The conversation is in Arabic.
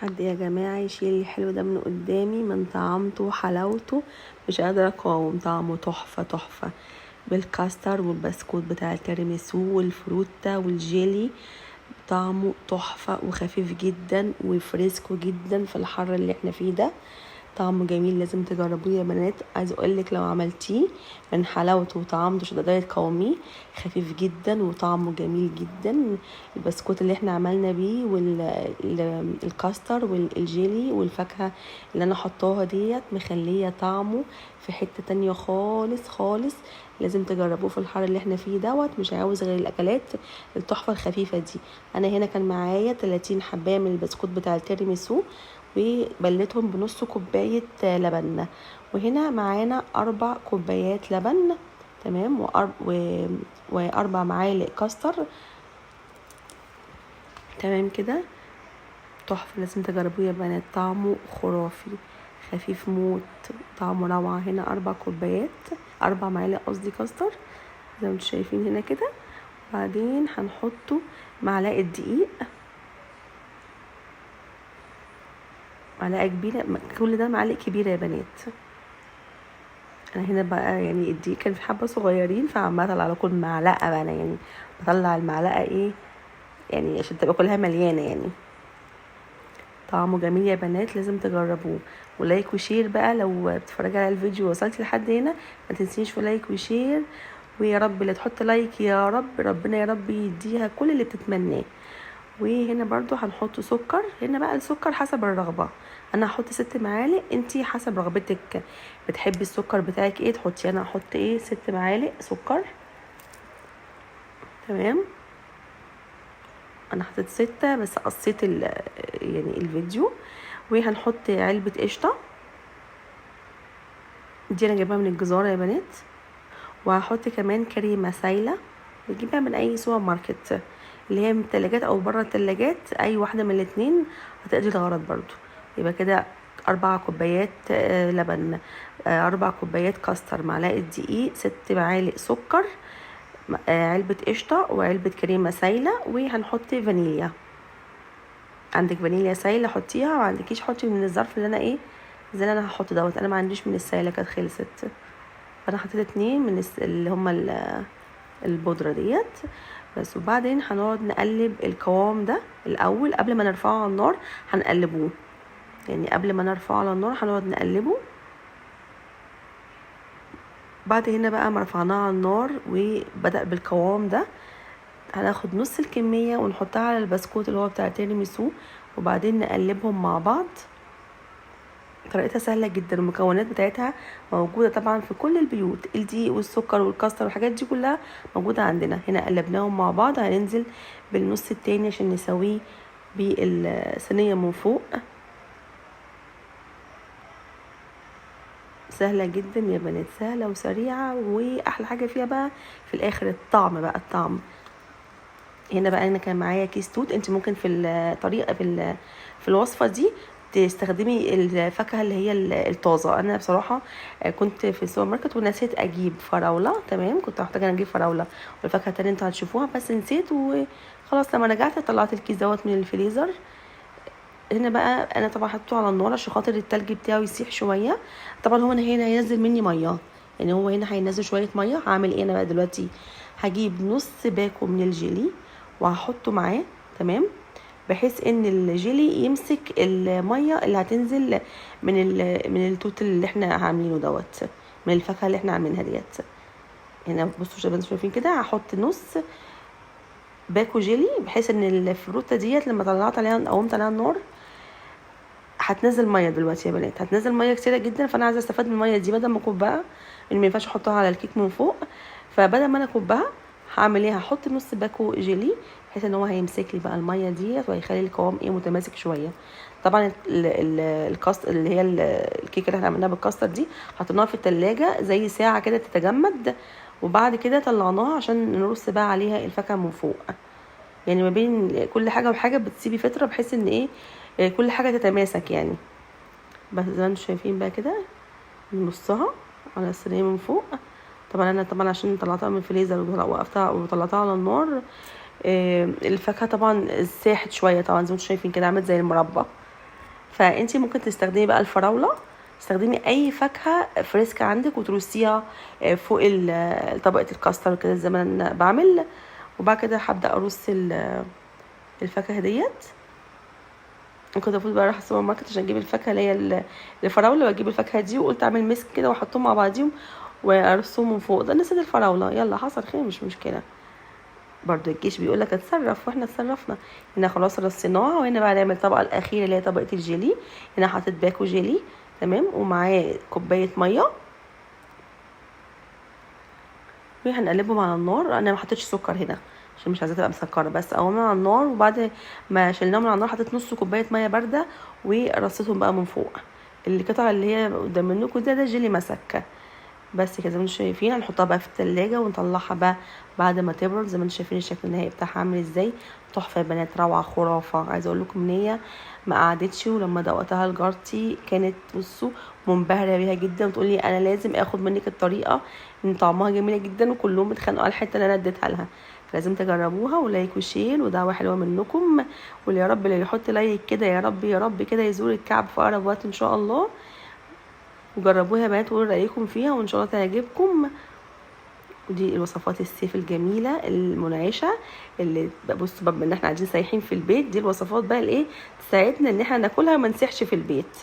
حد يا جماعة يشيل الحلو ده من قدامي من طعامته وحلاوته. مش قادرة اقاوم طعمه تحفة تحفة بالكاستر والبسكوت بتاع التيراميسو والفروتة والجيلي. طعمه تحفة وخفيف جدا وفريسكو جدا في الحر اللي احنا فيه ده. طعمه جميل، لازم تجربوه يا بنات. عايزه اقولك لو عملتيه من حلاوته وطعمته مش هتقدري تقاوميه. خفيف جدا وطعمه جميل جدا. البسكوت اللي احنا عملنا بيه والكاستر والجيلي والفاكهه اللي انا حطاها ديت مخليه طعمه في حته تانية خالص خالص. لازم تجربوه في الحر اللي احنا فيه دوت. مش عاوز غير الاكلات التحفه الخفيفه دي. انا هنا كان معايا 30 حبايه من البسكوت بتاع التيراميسو وبلتهم بنص كوباية لبن. وهنا معانا 4 كوبايات لبن، تمام، وأربع معالق كاستر. تمام كده تحفة، لازم تجربوه يا بنات. طعمه خرافي خفيف موت، طعمه روعة. هنا 4 كوبايات، 4 معالق قصدي كاستر زي ما انتم شايفين هنا كده. بعدين هنحطه معلقة دقيق، معلقة كبيرة. كل ده معلقة كبيرة يا بنات. انا هنا بقى يعني الدقيق كان في حبة صغيرين فعمالة اطلع لكم معلقة بقى. انا يعني بطلع المعلقة ايه يعني عشان تبقى كلها مليانة يعني. طعمه جميل يا بنات، لازم تجربوه. ولايك وشير بقى لو بتتفرجي على الفيديو وصلتي لحد هنا، ما تنسيش في لايك وشير. ويا رب اللي تحط لايك يا رب ربنا يا رب يديها كل اللي بتتمناه. وهنا برضو هنحط سكر. هنا بقى السكر حسب الرغبة. انا هحط 6 معالق، انتي حسب رغبتك بتحبي السكر بتاعك ايه تحطي. انا هحط ايه 6 معالق سكر، تمام. انا حطيت 6 بس قصيت يعني الفيديو. وهنحط علبة قشطة، دي انا جايبها من الجزارة يا بنات. وهحط كمان كريمة سايلة بتجيبها من اي سوبر ماركت، اللي هي من التلاجات او بره التلاجات، اي واحدة من الاتنين هتقضي الغرض برضو. يبقى كده 4 كوبايات لبن، 4 كوبايات كاستر، معلقة دقيق، 6 معالق سكر، علبة قشطة وعلبة كريمة سايلة. وهنحط فانيليا، عندك فانيليا سايلة حطيها، ما عندكيش حطي من الظرف اللي انا ايه زي اللي انا هحط دوت. انا ما عنديش من السايلة كانت خلصت، فانا حطيت 2 من اللي هما البودرة ديت بس. وبعدين هنقعد نقلب القوام ده الاول قبل ما نرفعه على النار. هنقلبوه يعني قبل ما نرفعه على النار هنقعد نقلبه. بعد هنا بقى ما رفعناه على النار وبدأ بالقوام ده، هناخد نص الكمية ونحطها على البسكوت اللي هو بتاع التيراميسو، وبعدين نقلبهم مع بعض. طريقتها سهلة جدا، المكونات بتاعتها موجودة طبعا في كل البيوت. الدقيق والسكر والكاستر والحاجات دي كلها موجودة عندنا. هنا قلبناهم مع بعض، هننزل بالنص التاني عشان نسويه بالصينية من فوق. سهلة جدا يا بنات، سهلة وسريعة. واحلى حاجة فيها بقى في الاخر الطعم بقى. الطعم هنا بقى انا كان معايا كيس توت. انت ممكن في الطريقة في الوصفة دي تستخدمي الفاكهة اللي هي الطازة. انا بصراحة كنت في السوبر ماركت ونسيت اجيب فراولة، تمام، كنت محتاجة اجيب فراولة والفاكهة التانية انتوا هتشوفوها بس نسيت. وخلاص لما رجعت طلعت الكيس دوت من الفريزر. هنا بقى انا طبعا حطيته على النار عشان خاطر التلج بتاعه يسيح شويه. طبعا هو هنا هينزل مني ميه، يعني هو هنا هينزل شويه ميه. هعمل ايه انا بقى دلوقتي؟ هجيب نص باكو من الجيلي وهحطه معاه، تمام، بحيث ان الجيلي يمسك الميه اللي هتنزل من التوت اللي احنا عاملينه دوت، من الفاكهه اللي احنا عاملينها ديت. هنا بصوا شايفين كده هحط نص باكو جيلي بحيث ان الفروته ديت لما طلعت عليها قومت عليها النار هتنزل ميه دلوقتي يا بنات. هتنزل ميه كتيره جدا، فانا عايزه استفاد من الميه دي بدل ما اكبها، ان ما ينفعش احطها على الكيك من فوق. فبدل ما انا اكبها هعمل ايه؟ هحط نص باكو جيلي بحيث ان هو هيمسك لي بقى الميه ديت وهيخلي القوام ايه متماسك شويه. طبعا الكاست اللي هي الكيكه اللي احنا عملناها بالكاستر دي حطيناها في التلاجة زي ساعه كده تتجمد، وبعد كده طلعناها عشان نرص بقى عليها الفاكهه من فوق. يعني ما بين كل حاجه وحاجه بتسيبي فتره بحيث ان ايه كل حاجه تتماسك يعني. بس زي ما انتم شايفين بقى كده نصها على الصينيه من فوق. طبعا انا عشان طلعتها من الفريزر ووقفتها وطلعتها على النار الفاكهه طبعا ساحت شويه. طبعا زي ما انتم شايفين كده عملت زي المربى. فانتي ممكن تستخدمي بقى الفراوله، تستخدمي اي فاكهه فريسك عندك وترصيها فوق طبقه الكاستر كده زي ما انا بعمل. وبعد كده هبدا ارص الفاكهه ديت. كنت المفروض بقى اروح السوبر ماركت عشان اجيب الفاكهه اللي هي الفراوله، واجيب الفاكهه دي، وقلت اعمل مسك كده واحطهم مع بعضيهم وارصهم من فوق. ده نسيت الفراوله، يلا حصل خير مش مشكله. برضو الجيش بيقول لك اتصرف، واحنا اتصرفنا. هنا خلاص رصيناها، وهنا بقى نعمل الطبقه الاخيره اللي هي طبقه الجيلي. هنا حطيت باكو جيلي تمام، ومعاه كوبايه ميه، وهنقلبهم على النار. انا ما حطيتش سكر هنا عشان مش عايزاها تبقى مسكره، بس قومنا على النار، وبعد ما شلناهم من على النار حطيت نص كوبايه ميه بارده ورصيتهم بقى من فوق. القطع اللي هي قدام منكم ده جيلي مسك. بس كده زي ما انتم شايفين. هنحطها بقى في التلاجة ونطلعها بقى بعد ما تبرد. زي ما انتم شايفين الشكل النهائي بتاعها عامل ازاي، تحفه يا بنات، روعه خرافه. عايزه اقول لكم ان هي ما قعدتش، ولما دوقتها لجارتي كانت بصوا منبهره بيها جدا، وتقول لي انا لازم اخد منك الطريقه ان طعمها جميله جدا، وكلهم اتخانقوا على الحته اللي انا اديتها لها. لازم تجربوها، ولايك وشير ودعوه حلوه منكم. ويا رب اللي يحط لايك كده يا رب يا رب كده يزور الكعب في اقرب وقت ان شاء الله. وجربوها يا بنات وقولوا رايكم فيها، وان شاء الله تعجبكم. ودي الوصفات الصيف الجميله المنعشه اللي بصوا بما ان احنا قاعدين سايحين في البيت، دي الوصفات بقى الايه تساعدنا ان احنا ناكلها ما نسيحش في البيت.